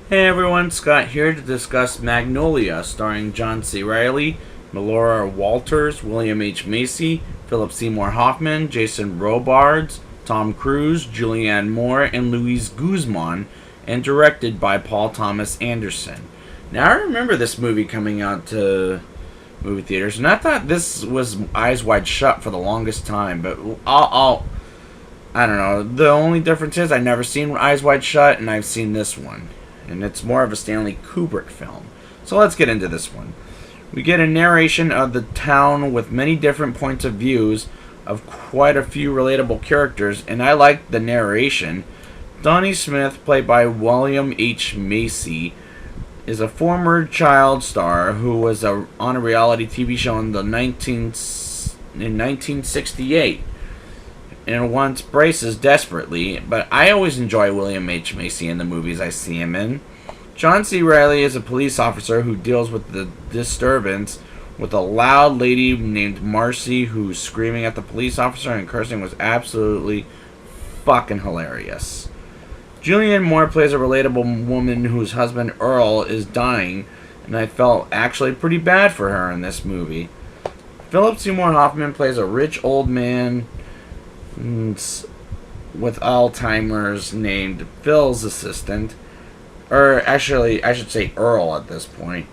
Hey everyone, Scott here to discuss Magnolia, starring John C. Reilly, Melora Walters, William H. Macy, Philip Seymour Hoffman, Jason Robards, Tom Cruise, Julianne Moore, and Luis Guzman, and directed by Paul Thomas Anderson. Now I remember this movie coming out to movie theaters, and I thought this was Eyes Wide Shut for the longest time, but I don't know. The only difference is I've never seen Eyes Wide Shut, and I've seen this one. And it's more of a Stanley Kubrick film. So let's get into this one. We get a narration of the town with many different points of views of quite a few relatable characters, and I like the narration. Donnie Smith, played by William H. Macy, is a former child star who was on a reality TV show in 1968 and wants braces desperately, but I always enjoy William H. Macy in the movies I see him in. John C. Reilly is a police officer who deals with the disturbance with a loud lady named Marcy who's screaming at the police officer and cursing was absolutely fucking hilarious. Julianne Moore plays a relatable woman whose husband Earl is dying, and I felt actually pretty bad for her in this movie. Philip Seymour Hoffman plays a rich old man with Alzheimer's named Phil's assistant, or actually I should say Earl at this point,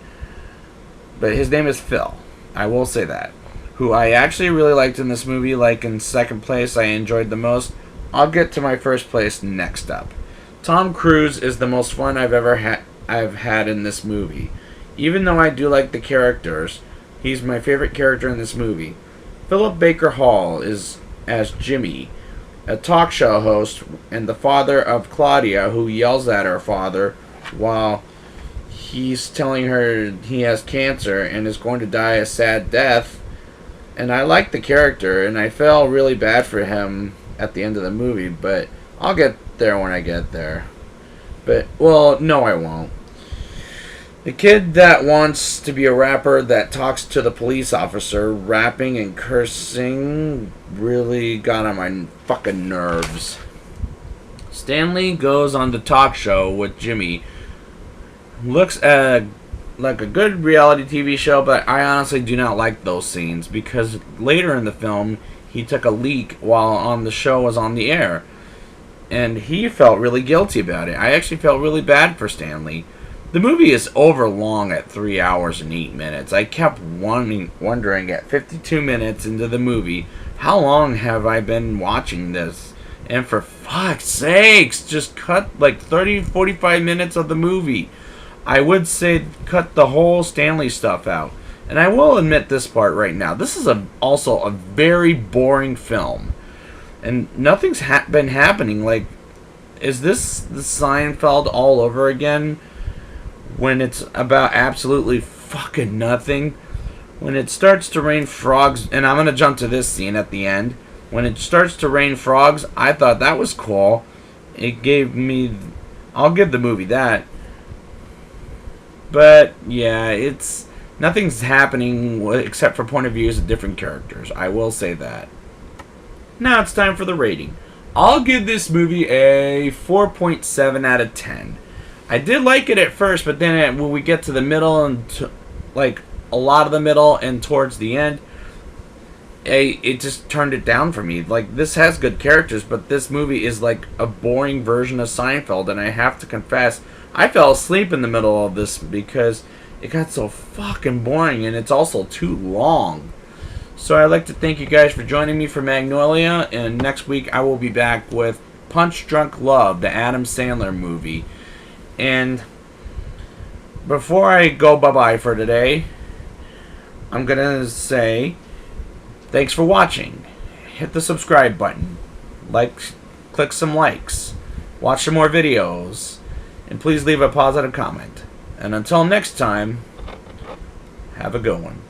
but his name is Phil, I will say that, who I actually really liked in this movie. Like in second place I enjoyed the most. I'll get to my first place next up. Tom Cruise is the most fun I've had in this movie. Even though I do like the characters, he's my favorite character in this movie. Philip Baker Hall is as Jimmy, a talk show host and the father of Claudia, who yells at her father while he's telling her he has cancer and is going to die a sad death. And I like the character, and I felt really bad for him at the end of the movie, but I'll get there when I get there. But, well, no I won't. The kid that wants to be a rapper that talks to the police officer, rapping and cursing, really got on my fucking nerves. Stanley goes on the talk show with Jimmy. Looks like a good reality TV show, but I honestly do not like those scenes because later in the film, he took a leak while on the show was on the air. And he felt really guilty about it. I actually felt really bad for Stanley. The movie is over long at 3 hours and 8 minutes. I kept wondering at 52 minutes into the movie, how long have I been watching this? And for fuck's sakes, just cut like 30-45 minutes of the movie. I would say cut the whole Stanley stuff out. And I will admit this part right now. This is also a very boring film. And nothing's been happening. Like, is this the Seinfeld all over again? When it's about absolutely fucking nothing. When it starts to rain frogs, and I'm going to jump to this scene at the end. When it starts to rain frogs, I thought that was cool. It gave me, I'll give the movie that. But yeah, nothing's happening except for point of views of different characters. I will say that. Now it's time for the rating. I'll give this movie a 4.7 out of 10. I did like it at first, but then when we get to the middle and like a lot of the middle and towards the end, it just turned it down for me. Like, this has good characters, but this movie is like a boring version of Seinfeld, and I have to confess, I fell asleep in the middle of this because it got so fucking boring, and it's also too long. So I'd like to thank you guys for joining me for Magnolia, and next week I will be back with Punch Drunk Love, the Adam Sandler movie. And before I go bye-bye for today, I'm going to say thanks for watching. Hit the subscribe button. Click some likes. Watch some more videos. And please leave a positive comment. And until next time, have a good one.